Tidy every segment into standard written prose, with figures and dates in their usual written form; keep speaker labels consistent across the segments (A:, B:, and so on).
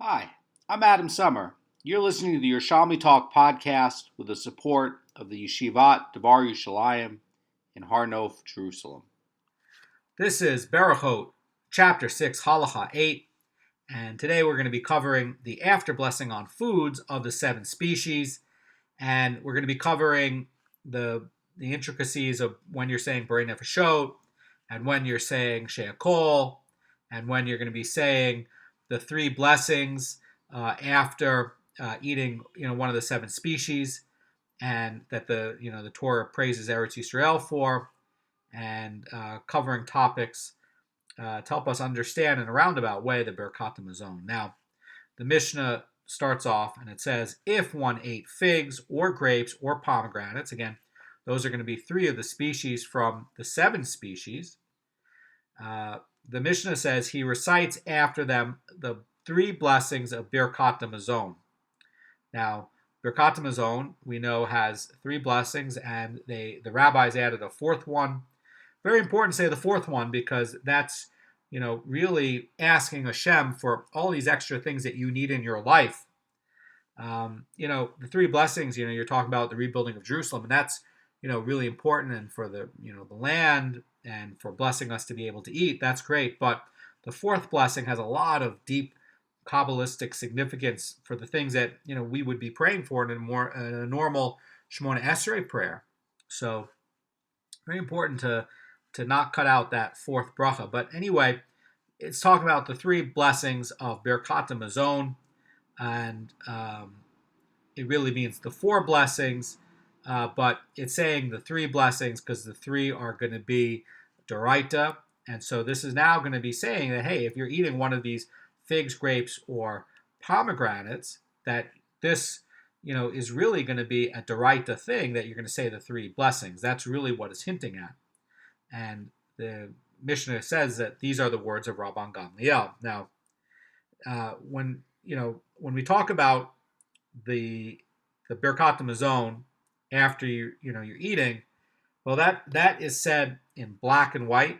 A: Hi, I'm Adam Summer. You're listening to the Yerushalmi Talk podcast with the support of the Yeshivat Devar Yerushalayim in Har Nof, Jerusalem. This is Berechot, Chapter 6, Halacha 8, and today we're going to be covering the after blessing on foods of the 7 species, and we're going to be covering the intricacies of when you're saying Berechot, and when you're saying She'akol, and when you're going to be saying the 3 blessings after eating, one of the 7 species, and that the Torah praises Eretz Yisrael for, and covering topics to help us understand in a roundabout way the Berechot Mazon. Now, the Mishnah starts off and it says, if one ate figs or grapes or pomegranates, again, those are going to be 3 of the species from the 7 species. The Mishnah says he recites after them the 3 blessings of Berechot Mazon. Now, Berechot Mazon, we know, has 3 blessings, and the rabbis added a 4th one. Very important to say the 4th one because that's, really asking Hashem for all these extra things that you need in your life. The 3 blessings, you're talking about the rebuilding of Jerusalem, and that's, really important, and for the, the land, and for blessing us to be able to eat, that's great. But the 4th blessing has a lot of deep Kabbalistic significance for the things that, we would be praying for in a normal Shemona Esrei prayer. So very important to not cut out that 4th bracha. But anyway, it's talking about the 3 blessings of Berechot Mazon, and it really means the 4 blessings, but it's saying the 3 blessings because the 3 are going to be Doraita. And so this is now going to be saying that, hey, if you're eating one of these figs, grapes, or pomegranates, that this, is really going to be a Doraita thing that you're going to say the 3 blessings. That's really what it's hinting at. And the Mishnah says that these are the words of Rabban Gamliel. Now, when we talk about the Berechot Mazon after you're eating, well, that is said in black and white,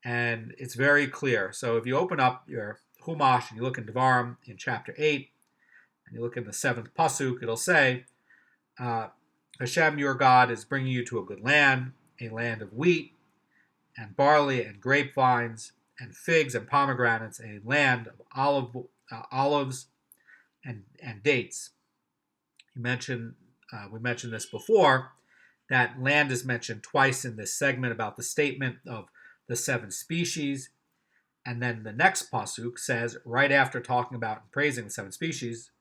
A: and it's very clear. So if you open up your Chumash and you look in Devarim in chapter 8, and you look in the 7th pasuk, it'll say, Hashem, your God, is bringing you to a good land, a land of wheat and barley and grapevines and figs and pomegranates, a land of olives and dates. We mentioned this before, that land is mentioned twice in this segment about the statement of the 7 species. And then the next pasuk says, right after talking about and praising the 7 species,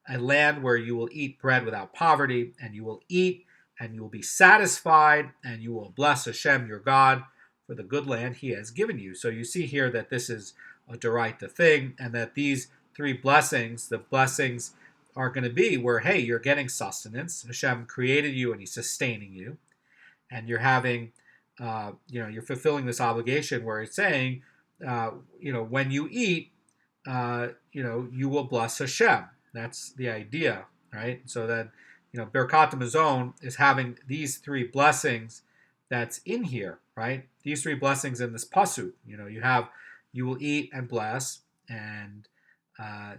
A: a land where you will eat bread without poverty, and you will eat, and you will be satisfied, and you will bless Hashem, your God, for the good land he has given you. So you see here that this is a Doraita thing, and that these 3 blessings, the blessings are going to be where, hey, you're getting sustenance. Hashem created you and he's sustaining you. And you're having, you're fulfilling this obligation where it's saying, when you eat, you will bless Hashem. That's the idea, right? So that, Berechot Mazon is having these 3 blessings that's in here, right? These 3 blessings in this pasuk. You will eat and bless, and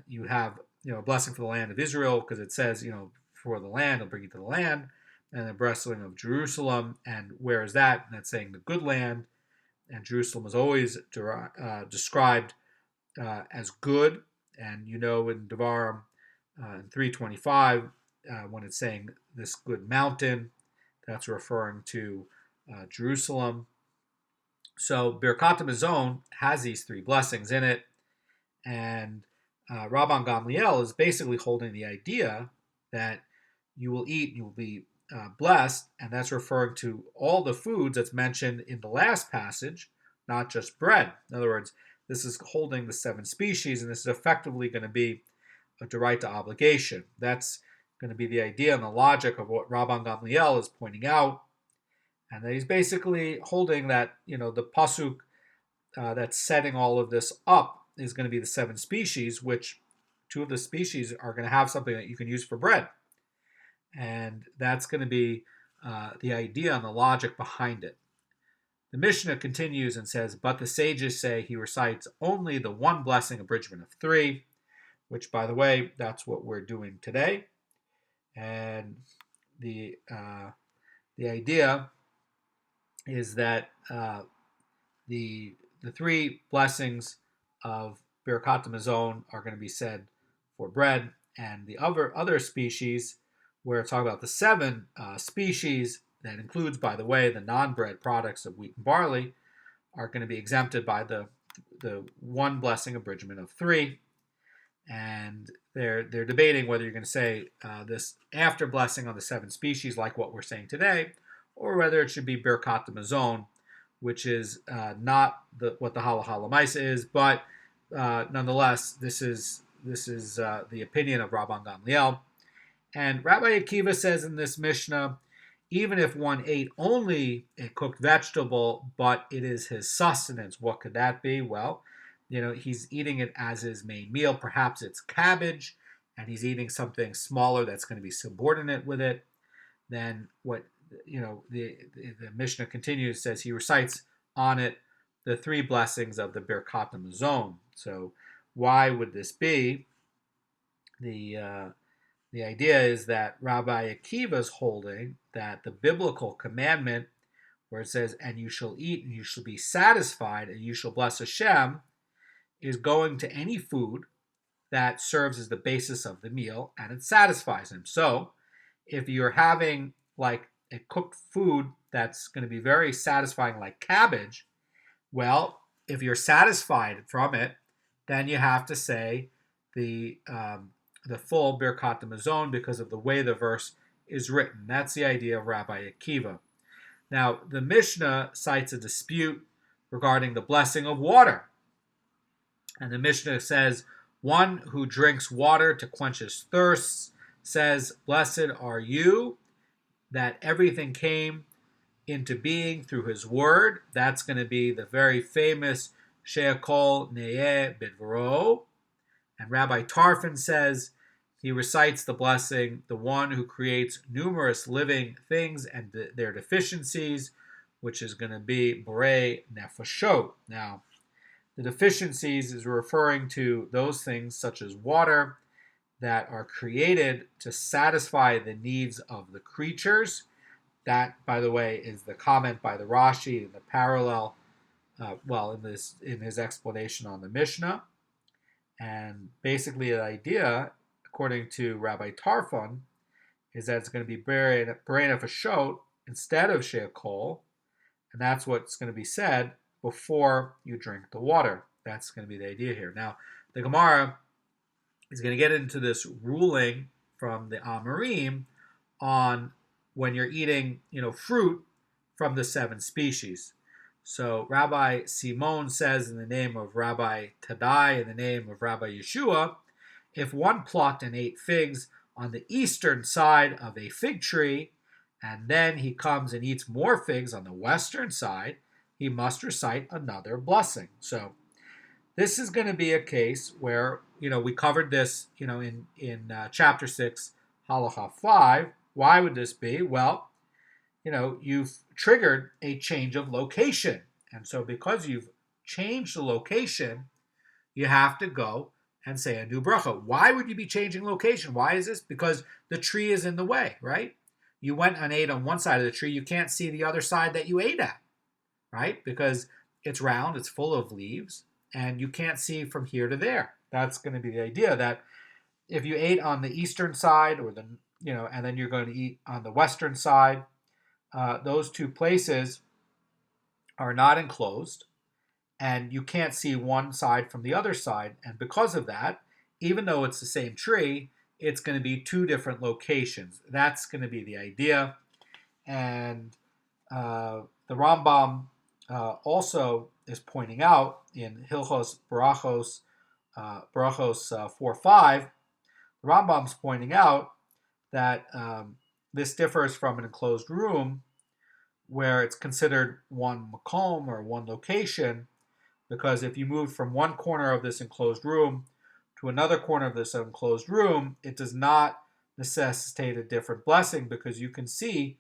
A: you have, a blessing for the land of Israel, because it says, for the land, I'll bring you to the land, and the blessing of Jerusalem, and where is that? And that's saying the good land, and Jerusalem is always described as good, and in Devarim in 325, when it's saying this good mountain, that's referring to Jerusalem. So Berechot Mazon has these 3 blessings in it, and Rabban Gamliel is basically holding the idea that you will eat, you will be blessed, and that's referring to all the foods that's mentioned in the last passage, not just bread. In other words, this is holding the 7 species, and this is effectively going to be a Doraita obligation. That's going to be the idea and the logic of what Rabban Gamliel is pointing out, and that he's basically holding that, the pasuk that's setting all of this up is going to be the 7 species, which 2 of the species are going to have something that you can use for bread. And that's going to be the idea and the logic behind it. The Mishnah continues and says, but the sages say he recites only the 1 blessing abridgment of 3, which, by the way, that's what we're doing today. And the idea is that the three blessings of Berechot Hamazon are going to be said for bread, and the other species, we're talking about the seven species that includes, by the way, the non-bread products of wheat and barley, are going to be exempted by the one blessing abridgment of three. And they're debating whether you're going to say this after blessing on the seven species, like what we're saying today, or whether it should be Berechot Hamazon, which is not what the halacha lemaisa is, but nonetheless, this is the opinion of Rabban Gamliel. And Rabbi Akiva says in this Mishnah, even if one ate only a cooked vegetable, but it is his sustenance, what could that be? Well, he's eating it as his main meal. Perhaps it's cabbage, and he's eating something smaller that's going to be subordinate with it. Then what, the Mishnah continues, says he recites on it the three blessings of the Berechot Hamazon. So why would this be? The idea is that Rabbi Akiva's holding that the biblical commandment, where it says, and you shall eat and you shall be satisfied and you shall bless Hashem, is going to any food that serves as the basis of the meal and it satisfies him. So if you're having like a cooked food that's going to be very satisfying, like cabbage, well, if you're satisfied from it, then you have to say the full Berechot Hamazon because of the way the verse is written. That's the idea of Rabbi Akiva. Now, the Mishnah cites a dispute regarding the blessing of water. And the Mishnah says, one who drinks water to quench his thirst says, blessed are you that everything came into being through his word. That's going to be the very famous She'akol Ne'eh Bidvaro. And Rabbi Tarfon says, he recites the blessing, the one who creates numerous living things and their deficiencies, which is going to be Borei Nefashot. Now, the deficiencies is referring to those things such as water that are created to satisfy the needs of the creatures. That, by the way, is the comment by the Rashi in the parallel, in his explanation on the Mishnah. And basically the idea, according to Rabbi Tarfon, is that it's going to be Borei Nefashot instead of She'akol, and that's what's going to be said before you drink the water. That's going to be the idea here. Now, the Gemara is going to get into this ruling from the Amorim on when you're eating, fruit from the seven species. So Rabbi Simon says in the name of Rabbi Tadai, in the name of Rabbi Yeshua, if one plucked and ate figs on the eastern side of a fig tree, and then he comes and eats more figs on the western side, he must recite another blessing. So this is going to be a case where, we covered this, in chapter 6, Halacha 5. Why would this be? Well, you've triggered a change of location. And so because you've changed the location, you have to go and say a new bracha. Why would you be changing location? Why is this? Because the tree is in the way, right? You went and ate on one side of the tree. You can't see the other side that you ate at, right? Because it's round, it's full of leaves, and you can't see from here to there. That's going to be the idea that if you ate on the eastern side or and then you're going to eat on the western side, those two places are not enclosed, and you can't see one side from the other side. And because of that, even though it's the same tree, it's going to be two different locations. That's going to be the idea. And the Rambam also is pointing out in Hilchos Brachos 4:5, the Rambam's pointing out that this differs from an enclosed room where it's considered one makom or one location, because if you move from one corner of this enclosed room to another corner of this enclosed room, it does not necessitate a different blessing because you can see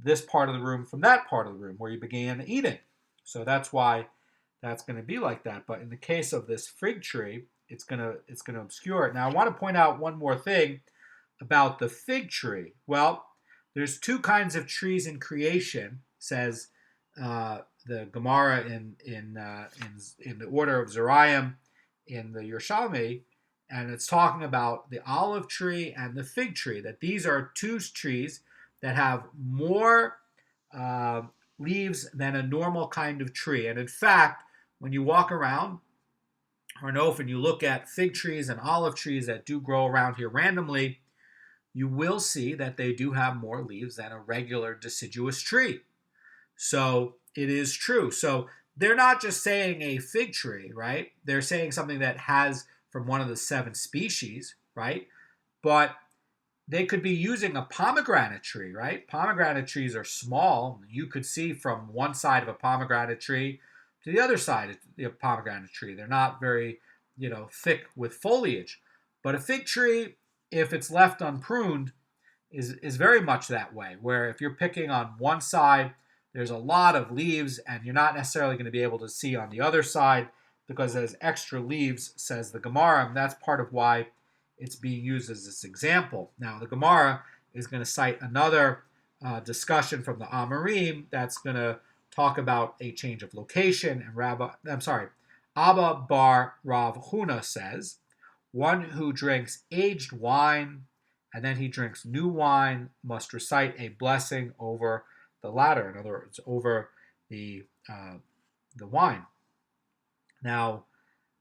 A: this part of the room from that part of the room where you began eating. So that's why that's going to be like that. But in the case of this fig tree, it's gonna obscure it. Now I want to point out one more thing about the fig tree. Well, there's two kinds of trees in creation, says the Gemara in the order of Zerayim in the Yerushalmi, and it's talking about the olive tree and the fig tree. That these are two trees that have more leaves than a normal kind of tree. And in fact, when you walk around Harnof and you look at fig trees and olive trees that do grow around here randomly, you will see that they do have more leaves than a regular deciduous tree. So it is true. So they're not just saying a fig tree, right? They're saying something that has from one of the 7 species, right? But they could be using a pomegranate tree, right? Pomegranate trees are small. You could see from one side of a pomegranate tree to the other side of the pomegranate tree. They're not very, thick with foliage. But a fig tree, if it's left unpruned, is very much that way, where if you're picking on one side, there's a lot of leaves, and you're not necessarily going to be able to see on the other side because there's extra leaves, says the Gemara, and that's part of why it's being used as this example. Now, the Gemara is going to cite another discussion from the Amorim that's going to talk about a change of location, and Abba Bar Rav Huna says, one who drinks aged wine and then he drinks new wine must recite a blessing over the latter, in other words, over the wine. Now,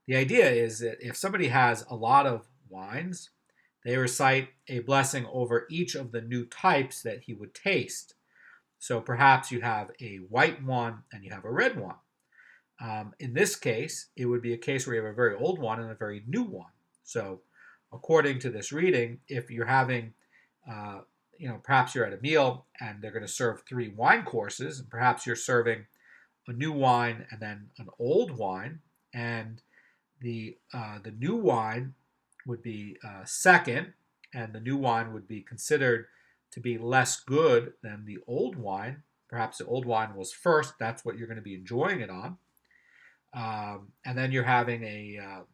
A: the idea is that if somebody has a lot of wines, they recite a blessing over each of the new types that he would taste. So perhaps you have a white one and you have a red one. In this case, it would be a case where you have a very old one and a very new one. So according to this reading, if you're having, perhaps you're at a meal and they're going to serve 3 wine courses, and perhaps you're serving a new wine and then an old wine, and the new wine would be second, and the new wine would be considered to be less good than the old wine. Perhaps the old wine was first. That's what you're going to be enjoying it on. And then you're having a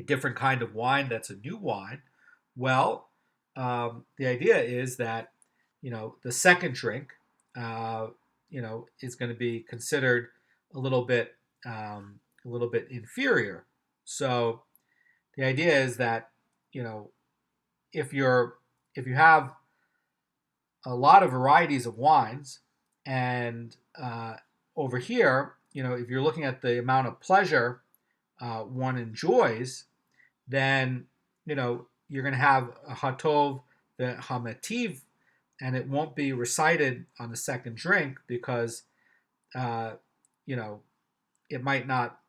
A: different kind of wine that's a new wine. Well, the idea is that, the second drink, is going to be considered a little bit inferior. So the idea is that, if you have a lot of varieties of wines, and over here, if you're looking at the amount of pleasure one enjoys, then you're going to have a hatov the hamativ, and it won't be recited on the second drink because it might not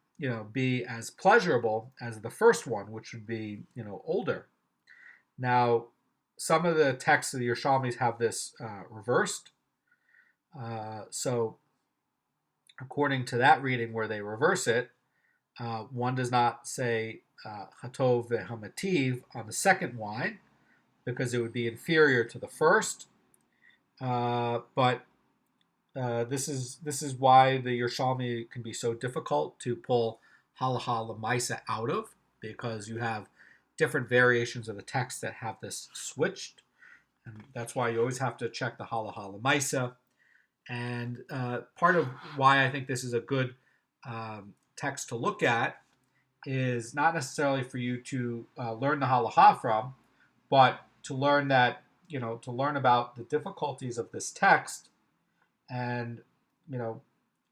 A: be as pleasurable as the first one, which would be older. Now, some of the texts of the Yerushalmis have this reversed. So according to that reading where they reverse it, one does not say Hatov ve'hamativ on the second wine because it would be inferior to the first. But this is why the Yerushalmi can be so difficult to pull halacha l'maisa out of, because you have different variations of the text that have this switched, and that's why you always have to check the halacha l'maisa. And part of why I think this is a good text to look at is not necessarily for you to learn the halacha from, but to learn that, to learn about the difficulties of this text. And,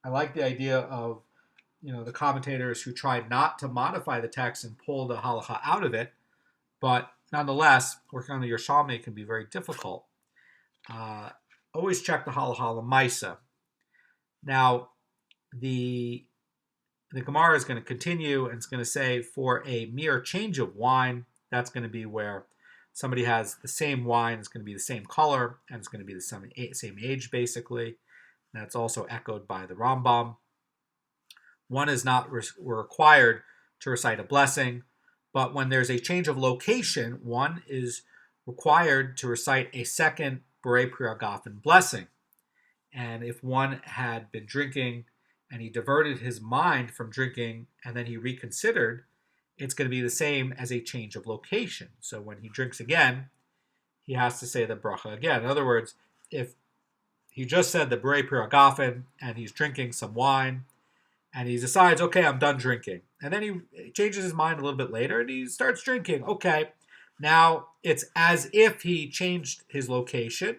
A: I like the idea of, the commentators who try not to modify the text and pull the halacha out of it. But nonetheless, working on the Yerushalmi can be very difficult. Always check the halacha l'maisa. Now, the Gemara is going to continue, and it's going to say for a mere change of wine, that's going to be where somebody has the same wine, it's going to be the same color, and it's going to be the same age, basically. And that's also echoed by the Rambam. One is not required to recite a blessing, but when there's a change of location, one is required to recite a second Berei Priagafen blessing. And if one had been drinking and he diverted his mind from drinking and then he reconsidered, it's going to be the same as a change of location. So when he drinks again, he has to say the bracha again. In other words, if he just said the Beur piragafen and he's drinking some wine and he decides, okay, I'm done drinking. And then he changes his mind a little bit later and he starts drinking. Okay, now it's as if he changed his location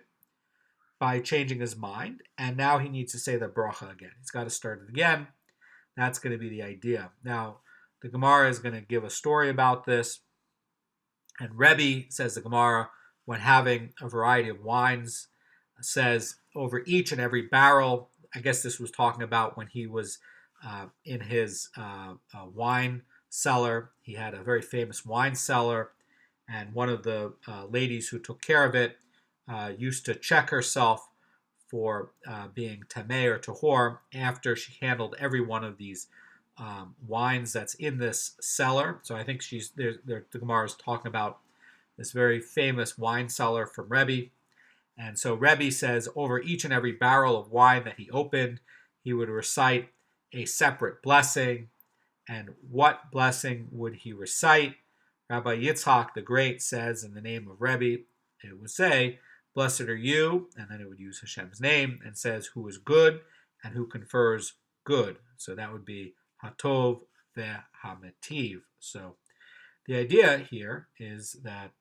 A: by changing his mind, and now he needs to say the bracha again. He's got to start it again. That's going to be the idea. Now, the Gemara is going to give a story about this. And Rebbe, says the Gemara, when having a variety of wines, says over each and every barrel, I guess this was talking about when he was in his wine cellar. He had a very famous wine cellar, and one of the ladies who took care of it used to check herself for being tameh or tahor after she handled every one of these wines that's in this cellar. So I think the Gemara is talking about this very famous wine cellar from Rebbe. And so Rebbe says over each and every barrel of wine that he opened, he would recite a separate blessing. And what blessing would he recite? Rabbi Yitzhak the Great says in the name of Rebbe, it would say, blessed are you, and then it would use Hashem's name, and says who is good and who confers good. So that would be Hatov ve'Hametiv. So the idea here is that,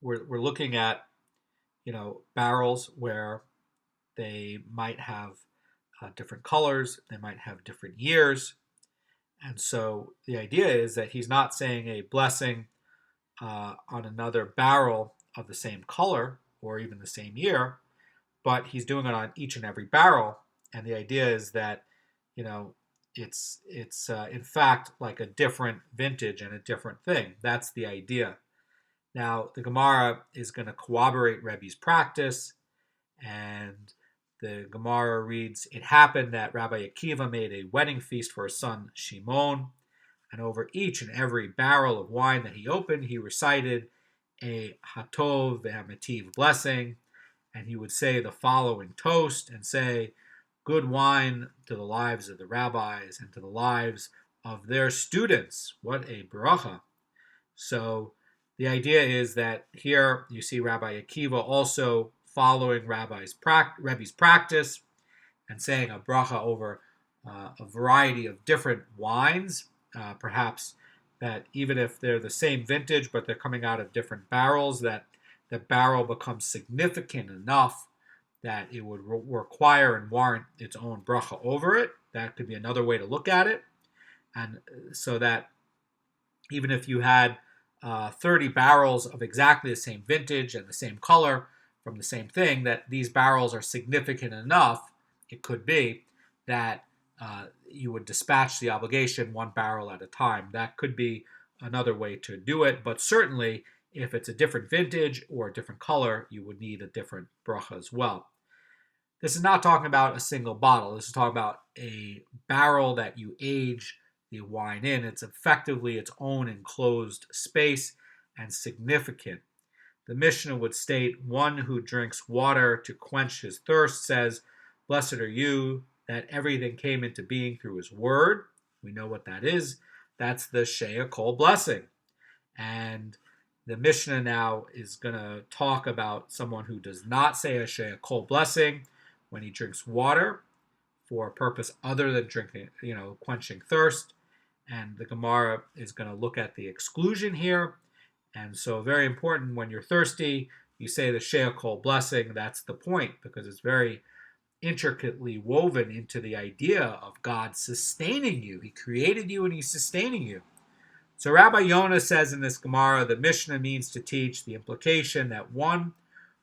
A: we're looking at, barrels where they might have different colors, they might have different years. And so the idea is that he's not saying a blessing on another barrel of the same color or even the same year, but he's doing it on each and every barrel. And the idea is that, it's in fact like a different vintage and a different thing. That's the idea. Now, the Gemara is going to corroborate Rebbe's practice, and the Gemara reads, it happened that Rabbi Akiva made a wedding feast for his son Shimon, and over each and every barrel of wine that he opened, he recited a Hatov ve'Hametiv blessing, and he would say the following toast and say, good wine to the lives of the rabbis and to the lives of their students. What a bracha. So the idea is that here you see Rabbi Akiva also following Rebbe's practice and saying a bracha over a variety of different wines, perhaps that even if they're the same vintage but they're coming out of different barrels, that the barrel becomes significant enough that it would require and warrant its own bracha over it. That could be another way to look at it. And so that even if you had 30 barrels of exactly the same vintage and the same color from the same thing, that these barrels are significant enough, it could be, that you would dispatch the obligation one barrel at a time. That could be another way to do it, but certainly if it's a different vintage or a different color, you would need a different bracha as well. This is not talking about a single bottle. This is talking about a barrel that you age the wine in. It's effectively its own enclosed space and significant. The Mishnah would state, one who drinks water to quench his thirst says, blessed are you, that everything came into being through his word. We know what that is. That's the Shea Kol blessing. And the Mishnah now is going to talk about someone who does not say a Shea Kol blessing when he drinks water for a purpose other than drinking, quenching thirst. And the Gemara is going to look at the exclusion here. And so very important, when you're thirsty, you say the Shea Kol blessing. That's the point, because it's very intricately woven into the idea of God sustaining you. He created you and he's sustaining you. So Rabbi Yonah says in this Gemara, the Mishnah means to teach the implication that one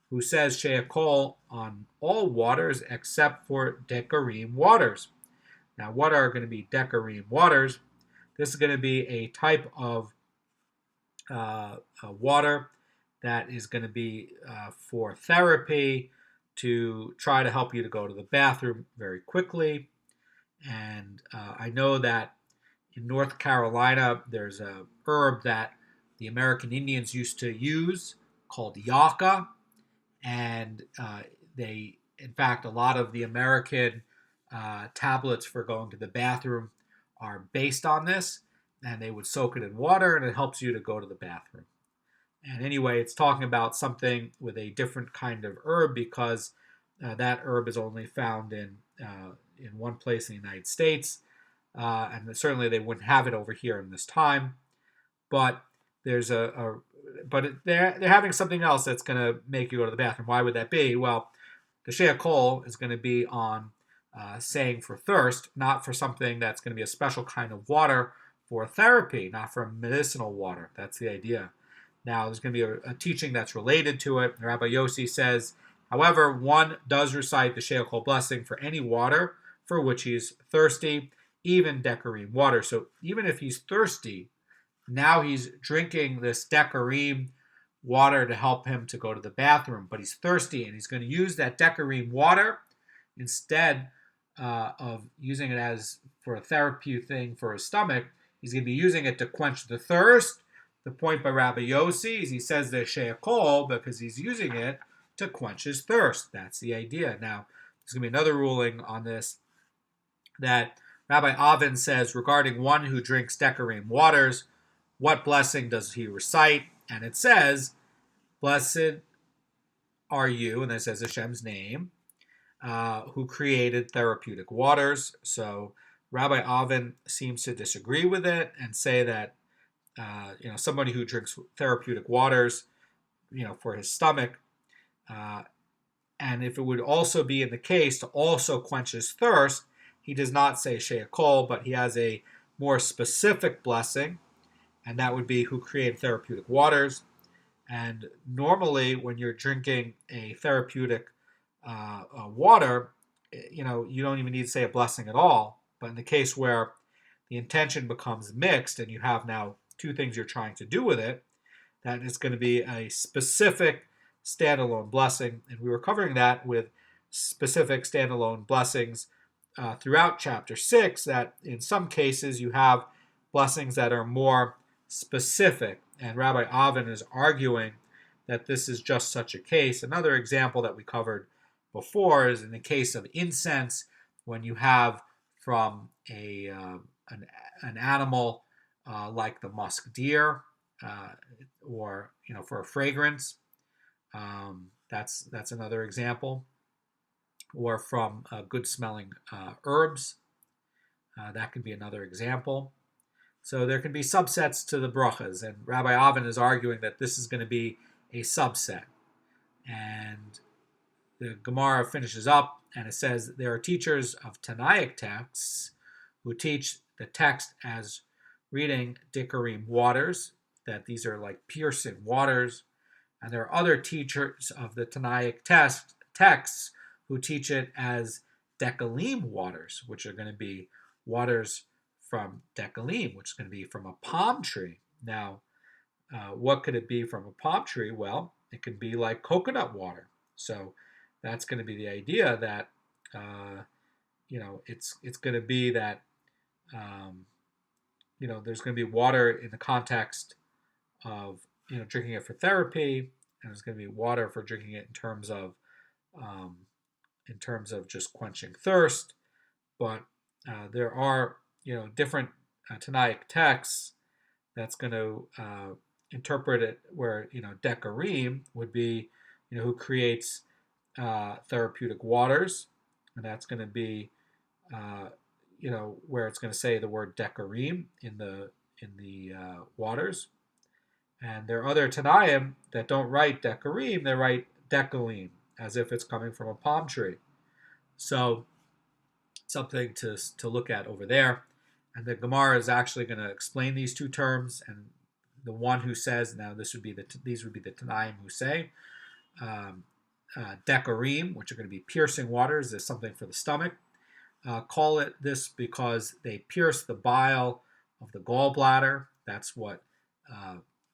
A: who says Shea Kol on all waters except for Decarim waters. Now, what are going to be Decarim waters? This is going to be a type of water that is going to be for therapy, to try to help you to go to the bathroom very quickly. And I know that in North Carolina, there's a herb that the American Indians used to use called yucca. And in fact, a lot of the American tablets for going to the bathroom are based on this, and they would soak it in water, and it helps you to go to the bathroom. And anyway, it's talking about something with a different kind of herb because that herb is only found in one place in the United States, and certainly they wouldn't have it over here in this time. But there's they're having something else that's going to make you go to the bathroom. Why would that be? Well, the she'akol is going to be on saying for thirst, not for something that's going to be a special kind of water for therapy, not for medicinal water. That's the idea. Now, there's going to be a teaching that's related to it. Rabbi Yossi says, however, one does recite the she'akol blessing for any water for which he's thirsty, even decorim water. So even if he's thirsty, now he's drinking this decorim water to help him to go to the bathroom, but he's thirsty, and he's going to use that decorim water instead of using it as for a therapy thing for his stomach. He's going to be using it to quench the thirst. The point by Rabbi Yossi is he says there's she'akol because he's using it to quench his thirst. That's the idea. Now, there's going to be another ruling on this that Rabbi Avin says regarding one who drinks decorim waters, what blessing does he recite? And it says, blessed are you, and it says Hashem's name, who created therapeutic waters. So Rabbi Avin seems to disagree with it and say that somebody who drinks therapeutic waters, for his stomach, and if it would also be in the case to also quench his thirst, he does not say she'akol, but he has a more specific blessing, and that would be who created therapeutic waters. And normally, when you're drinking a therapeutic water, you don't even need to say a blessing at all. But in the case where the intention becomes mixed and you have now two things you're trying to do with it, that is going to be a specific standalone blessing. And we were covering that with specific standalone blessings throughout chapter 6, that in some cases you have blessings that are more specific. And Rabbi Avin is arguing that this is just such a case. Another example that we covered before is in the case of incense, when you have from an animal like the musk deer, or for a fragrance. That's another example. Or from good smelling herbs. That could be another example. So there can be subsets to the brachas, and Rabbi Avin is arguing that this is going to be a subset. And the Gemara finishes up, and it says there are teachers of Tanaic texts who teach the text as reading decorim waters, that these are like piercing waters. And there are other teachers of the Tanaic texts who teach it as decalim waters, which are going to be waters from decalim, which is going to be from a palm tree. Now, what could it be from a palm tree? Well, it could be like coconut water. So that's going to be the idea that, it's going to be that, there's going to be water in the context of, drinking it for therapy, and there's going to be water for drinking it in terms of just quenching thirst. But there are, different Tanaic texts that's going to interpret it where, decorim would be, who creates therapeutic waters, and that's going to be, where it's going to say the word decorim in the waters. And there are other Tanaim that don't write decorim, they write decalim, as if it's coming from a palm tree. So something to look at over there. And the Gemara is actually going to explain these two terms. And the one who says, now these would be the Tanaim who say, decorim, which are going to be piercing waters, is something for the stomach. Call it this because they pierce the bile of the gallbladder. That's what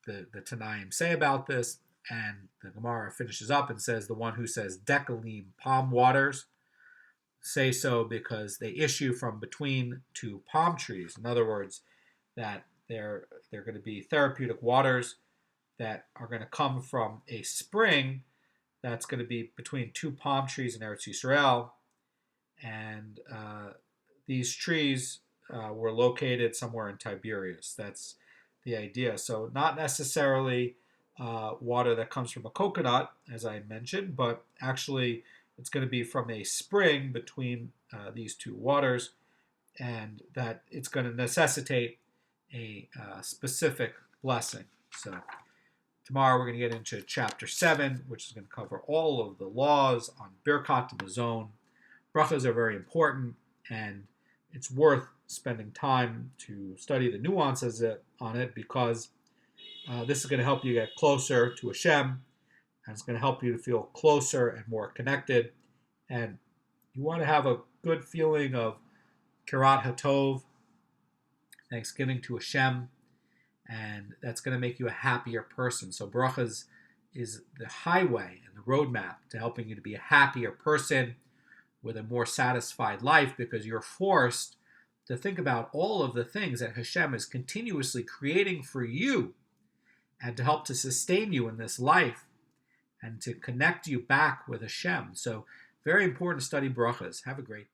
A: the Tanaim say about this. And the Gemara finishes up and says the one who says decalim palm waters say so because they issue from between two palm trees. In other words, that they're going to be therapeutic waters that are going to come from a spring that's going to be between two palm trees in Eretz Yisrael. And these trees were located somewhere in Tiberias. That's the idea. So not necessarily water that comes from a coconut, as I mentioned, but actually it's going to be from a spring between these two waters, and that it's going to necessitate a specific blessing. So tomorrow we're going to get into chapter 7, which is going to cover all of the laws on Berechot and Mazon. Brachas are very important, and it's worth spending time to study the nuances on it, because this is going to help you get closer to Hashem, and it's going to help you to feel closer and more connected. And you want to have a good feeling of Kirat HaTov, thanksgiving to Hashem, and that's going to make you a happier person. So brachas is the highway and the roadmap to helping you to be a happier person with a more satisfied life, because you're forced to think about all of the things that Hashem is continuously creating for you, and to help to sustain you in this life and to connect you back with Hashem. So very important to study brachas. Have a great day.